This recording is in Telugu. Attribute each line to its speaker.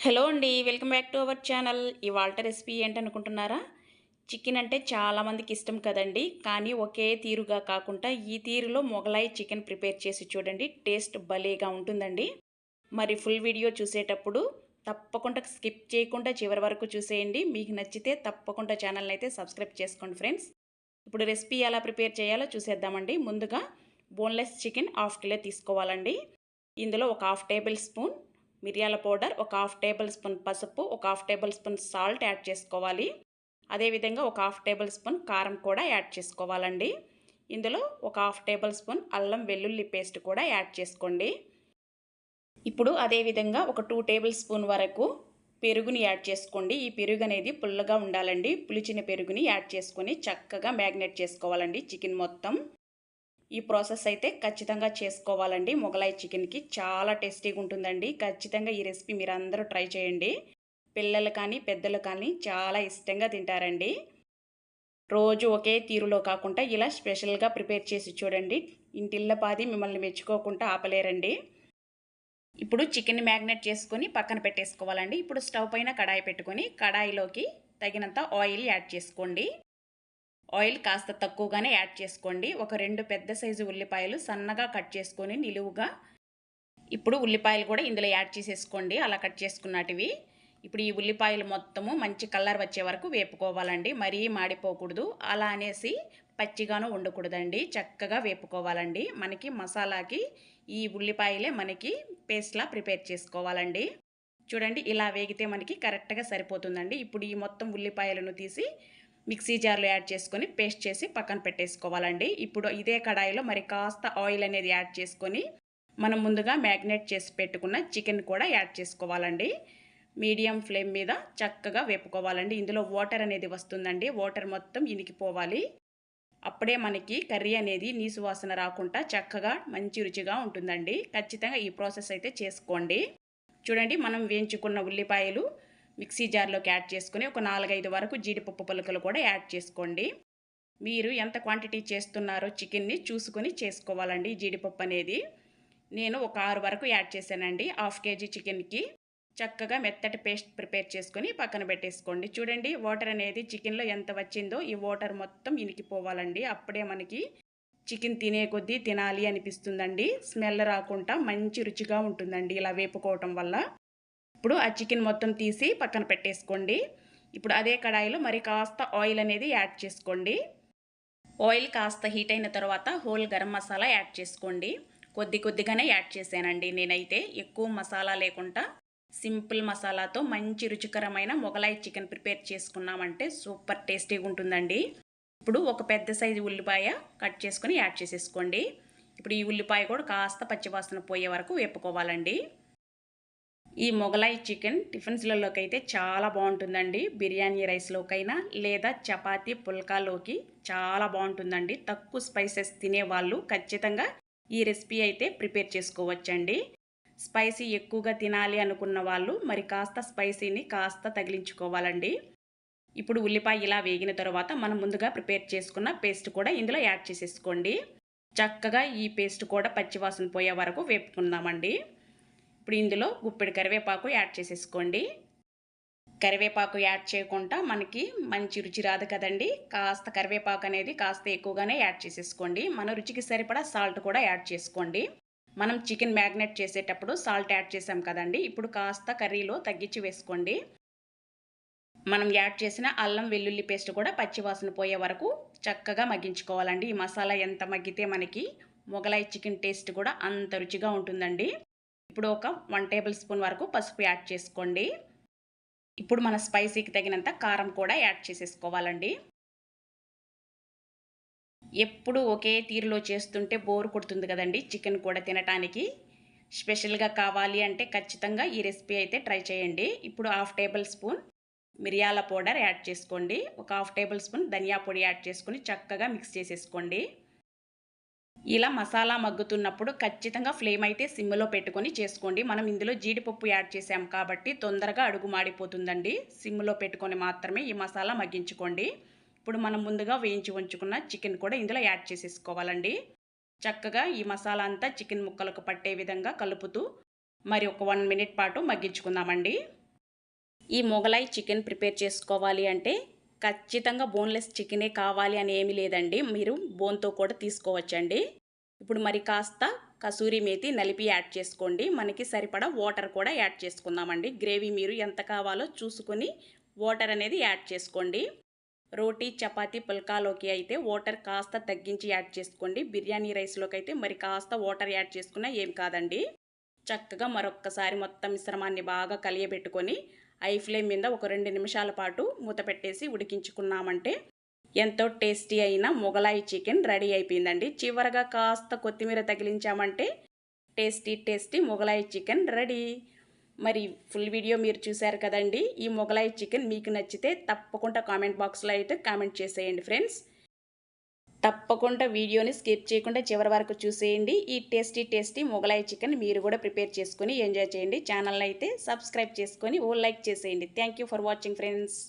Speaker 1: హలో అండి, welcome back to our channel. ఇవాల్టి రెసిపీ ఏంటనుకుంటున్నారా? చికెన్ అంటే చాలామందికి ఇష్టం కదండి. కానీ ఒకే తీరుగా కాకుండా ఈ తీరులో మొగలాయి చికెన్ ప్రిపేర్ చేసి చూడండి, టేస్ట్ భలేగా ఉంటుందండి. మరి ఫుల్ వీడియో చూసేటప్పుడు తప్పకుండా స్కిప్ చేయకుండా చివరి వరకు చూసేయండి. మీకు నచ్చితే తప్పకుండా ఛానల్ని అయితే సబ్స్క్రైబ్ చేసుకోండి ఫ్రెండ్స్. ఇప్పుడు రెసిపీ ఎలా ప్రిపేర్ చేయాలో చూసేద్దామండి. ముందుగా బోన్లెస్ చికెన్ 1/2 కిలో తీసుకోవాలండి. ఇందులో ఒక 1/2 టేబుల్ స్పూన్ మిరియాల పౌడర్, ఒక 1/2 టేబుల్ స్పూన్ పసుపు, ఒక 1/2 టేబుల్ స్పూన్ సాల్ట్ యాడ్ చేసుకోవాలి. అదేవిధంగా ఒక 1/2 టేబుల్ స్పూన్ కారం కూడా యాడ్ చేసుకోవాలండి. ఇందులో ఒక 1/2 టేబుల్ స్పూన్ అల్లం వెల్లుల్లి పేస్ట్ కూడా యాడ్ చేసుకోండి. ఇప్పుడు అదేవిధంగా ఒక 2 టేబుల్ స్పూన్ వరకు పెరుగుని యాడ్ చేసుకోండి. ఈ పెరుగు అనేది పుల్లగా ఉండాలండి. పులిచిన పెరుగుని యాడ్ చేసుకొని చక్కగా మ్యాగ్నేట్ చేసుకోవాలండి చికెన్ మొత్తం. ఈ ప్రాసెస్ అయితే ఖచ్చితంగా చేసుకోవాలండి. మొగలాయి చికెన్కి చాలా టేస్టీగా ఉంటుందండి. ఖచ్చితంగా ఈ రెసిపీ మీరు అందరూ ట్రై చేయండి. పిల్లలు కానీ పెద్దలు కానీ చాలా ఇష్టంగా తింటారండి. రోజు ఒకే తీరులో కాకుండా ఇలా స్పెషల్గా ప్రిపేర్ చేసి చూడండి. ఇంటిల్లపాది మిమ్మల్ని మెచ్చుకోకుండా ఆపలేరండి. ఇప్పుడు చికెన్ మ్యాగ్నేట్ చేసుకొని పక్కన పెట్టేసుకోవాలండి. ఇప్పుడు స్టవ్ పైన కడాయి పెట్టుకొని కడాయిలోకి తగినంత ఆయిల్ యాడ్ చేసుకోండి. ఆయిల్ కాస్త తక్కువగానే యాడ్ చేసుకోండి. ఒక 2 పెద్ద సైజు ఉల్లిపాయలు సన్నగా కట్ చేసుకొని నిలువుగా ఇప్పుడు ఉల్లిపాయలు కూడా ఇందులో యాడ్ చేసేసుకోండి, అలా కట్ చేసుకున్నటివి. ఇప్పుడు ఈ ఉల్లిపాయలు మొత్తము మంచి కలర్ వచ్చే వరకు వేపుకోవాలండి. మరీ మాడిపోకూడదు, అలా అనేసి పచ్చిగాను ఉండకూడదండి. చక్కగా వేపుకోవాలండి. మనకి మసాలాకి ఈ ఉల్లిపాయలే మనకి పేస్ట్లా ప్రిపేర్ చేసుకోవాలండి. చూడండి, ఇలా వేగితే మనకి కరెక్ట్గా సరిపోతుందండి. ఇప్పుడు ఈ మొత్తం ఉల్లిపాయలను తీసి మిక్సీ జార్లో యాడ్ చేసుకొని పేస్ట్ చేసి పక్కన పెట్టేసుకోవాలండి. ఇప్పుడు ఇదే కడాయిలో మరి కాస్త ఆయిల్ అనేది యాడ్ చేసుకొని మనం ముందుగా మ్యాగ్నేట్ చేసి పెట్టుకున్న చికెన్ కూడా యాడ్ చేసుకోవాలండి. మీడియం ఫ్లేమ్ మీద చక్కగా వేపుకోవాలండి. ఇందులో వాటర్ అనేది వస్తుందండి. వాటర్ మొత్తం ఇనికిపోవాలి. అప్పుడే మనకి కర్రీ అనేది నీసు వాసన రాకుండా చక్కగా మంచి రుచిగా ఉంటుందండి. ఖచ్చితంగా ఈ ప్రాసెస్ అయితే చేసుకోండి. చూడండి, మనం వేయించుకున్న ఉల్లిపాయలు మిక్సీ జార్లోకి యాడ్ చేసుకొని ఒక 4-5 వరకు జీడిపప్పు పలుకులు కూడా యాడ్ చేసుకోండి. మీరు ఎంత క్వాంటిటీ చేస్తున్నారో చికెన్ని చూసుకొని చేసుకోవాలండి. జీడిపప్పు అనేది నేను ఒక 6 వరకు యాడ్ చేశానండి. 1/2 కేజీ చికెన్కి. చక్కగా మెత్తటి పేస్ట్ ప్రిపేర్ చేసుకొని పక్కన పెట్టేసుకోండి. చూడండి, వాటర్ అనేది చికెన్లో ఎంత వచ్చిందో ఈ వాటర్ మొత్తం ఇనికిపోవాలండి. అప్పుడే మనకి చికెన్ తినే కొద్దీ తినాలి అనిపిస్తుందండి. స్మెల్ రాకుండా మంచి రుచిగా ఉంటుందండి ఇలా వేపుకోవటం వల్ల. ఇప్పుడు ఆ చికెన్ మొత్తం తీసి పక్కన పెట్టేసుకోండి. ఇప్పుడు అదే కడాయిలో మరి కాస్త ఆయిల్ అనేది యాడ్ చేసుకోండి. ఆయిల్ కాస్త హీట్ అయిన తర్వాత హోల్ గరం మసాలా యాడ్ చేసుకోండి. కొద్దిగానే యాడ్ చేశానండి నేనైతే. ఎక్కువ మసాలా లేకుండా సింపుల్ మసాలాతో మంచి రుచికరమైన మొగలాయి చికెన్ ప్రిపేర్ చేసుకున్నామంటే సూపర్ టేస్టీగా ఉంటుందండి. ఇప్పుడు ఒక పెద్ద సైజు ఉల్లిపాయ కట్ చేసుకొని యాడ్ చేసేసుకోండి. ఇప్పుడు ఈ ఉల్లిపాయ కూడా కాస్త పచ్చివాసన పోయే వరకు వేపుకోవాలండి. ఈ మొగలాయి చికెన్ టిఫిన్స్లలోకి అయితే చాలా బాగుంటుందండి. బిర్యానీ రైస్లోకైనా లేదా చపాతీ పుల్కాలోకి చాలా బాగుంటుందండి. తక్కువ స్పైసెస్ తినేవాళ్ళు ఖచ్చితంగా ఈ రెసిపీ అయితే ప్రిపేర్ చేసుకోవచ్చండి. స్పైసీ ఎక్కువగా తినాలి అనుకున్న వాళ్ళు మరి కాస్త స్పైసీని కాస్త తగిలించుకోవాలండి. ఇప్పుడు ఉల్లిపాయ ఇలా వేగిన తర్వాత మనం ముందుగా ప్రిపేర్ చేసుకున్న పేస్ట్ కూడా ఇందులో యాడ్ చేసేసుకోండి. చక్కగా ఈ పేస్ట్ కూడా పచ్చివాసన పోయే వరకు వేపుకుందామండి. ఇప్పుడు ఇందులో గుప్పెడు కరివేపాకు యాడ్ చేసేసుకోండి. కరివేపాకు యాడ్ చేయకుండా మనకి మంచి రుచి రాదు కదండి. కాస్త కరివేపాకు అనేది కాస్త ఎక్కువగానే యాడ్ చేసేసుకోండి. మన రుచికి సరిపడా సాల్ట్ కూడా యాడ్ చేసుకోండి. మనం చికెన్ మ్యాగ్నేట్ చేసేటప్పుడు సాల్ట్ యాడ్ చేసాం కదండి. ఇప్పుడు కాస్త కర్రీలో తగ్గించి వేసుకోండి. మనం యాడ్ చేసిన అల్లం వెల్లుల్లి పేస్ట్ కూడా పచ్చివాసన పోయే వరకు చక్కగా మగ్గించుకోవాలండి. ఈ మసాలా ఎంత మగ్గితే మనకి మొగలాయి చికెన్ టేస్ట్ కూడా అంత రుచిగా ఉంటుందండి. ఇప్పుడు ఒక 1 టేబుల్ స్పూన్ వరకు పసుపు యాడ్ చేసుకోండి. ఇప్పుడు మన స్పైసీకి తగినంత కారం కూడా యాడ్ చేసేసుకోవాలండి. ఎప్పుడు ఒకే తీరులో చేస్తుంటే బోర్ కొడుతుంది కదండి చికెన్ కూడా తినటానికి. స్పెషల్గా కావాలి అంటే ఖచ్చితంగా ఈ రెసిపీ అయితే ట్రై చేయండి. ఇప్పుడు 1/2 టేబుల్ స్పూన్ మిరియాల పౌడర్ యాడ్ చేసుకోండి. ఒక 1/2 టేబుల్ స్పూన్ ధనియా పొడి యాడ్ చేసుకొని చక్కగా మిక్స్ చేసేసుకోండి. ఇలా మసాలా మగ్గుతున్నప్పుడు ఖచ్చితంగా ఫ్లేమ్ అయితే సిమ్లో పెట్టుకొని చేసుకోండి. మనం ఇందులో జీడిపప్పు యాడ్ చేసాం కాబట్టి తొందరగా అడుగు మాడిపోతుందండి. సిమ్లో పెట్టుకొని మాత్రమే ఈ మసాలా మగ్గించుకోండి. ఇప్పుడు మనం ముందుగా వేయించి ఉంచుకున్న చికెన్ కూడా ఇందులో యాడ్ చేసేసుకోవాలండి. చక్కగా ఈ మసాలా అంతా చికెన్ ముక్కలకు పట్టే విధంగా కలుపుతూ మరి ఒక 1 మినిట్ పాటు మగ్గించుకుందామండి. ఈ మొగలాయి చికెన్ ప్రిపేర్ చేసుకోవాలి అంటే ఖచ్చితంగా బోన్లెస్ చికెనే కావాలి అని ఏమీ లేదండి, మీరు బోన్తో కూడా తీసుకోవచ్చండి. ఇప్పుడు మరి కాస్త కసూరి మేతి నలిపి యాడ్ చేసుకోండి. మనకి సరిపడా వాటర్ కూడా యాడ్ చేసుకుందామండి. గ్రేవీ మీరు ఎంత కావాలో చూసుకొని వాటర్ అనేది యాడ్ చేసుకోండి. రోటీ చపాతీ పుల్కాలోకి అయితే వాటర్ కాస్త తగ్గించి యాడ్ చేసుకోండి. బిర్యానీ రైస్లోకి అయితే మరి కాస్త వాటర్ యాడ్ చేసుకున్నా ఏం కాదండి. చక్కగా మరొక్కసారి మొత్తం మిశ్రమాన్ని బాగా కలియబెట్టుకొని ఐ ఫ్లేమ్ మీద ఒక 2 నిమిషాల పాటు మూత పెట్టేసి ఉడికించుకున్నామంటే ఎంతో టేస్టీ అయిన మొగలాయి చికెన్ రెడీ అయిపోయిందండి. చివరగా కాస్త కొత్తిమీర తగిలించామంటే టేస్టీ మొగలాయి చికెన్ రెడీ. మరి ఫుల్ వీడియో మీరు చూశారు కదండి. ఈ మొగలాయి చికెన్ మీకు నచ్చితే తప్పకుండా కామెంట్ బాక్స్లో అయితే కామెంట్ చేసేయండి ఫ్రెండ్స్. తప్పకుండా వీడియోని స్కిప్ చేయకుండా చివరి వరకు చూసేయండి. ఈ టేస్టీ మొగలాయి చికెన్ మీరు కూడా ప్రిపేర్ చేసుకొని ఎంజాయ్ చేయండి. ఛానల్ని అయితే సబ్స్క్రైబ్ చేసుకొని లైక్ చేసేయండి. Thank you for watching friends.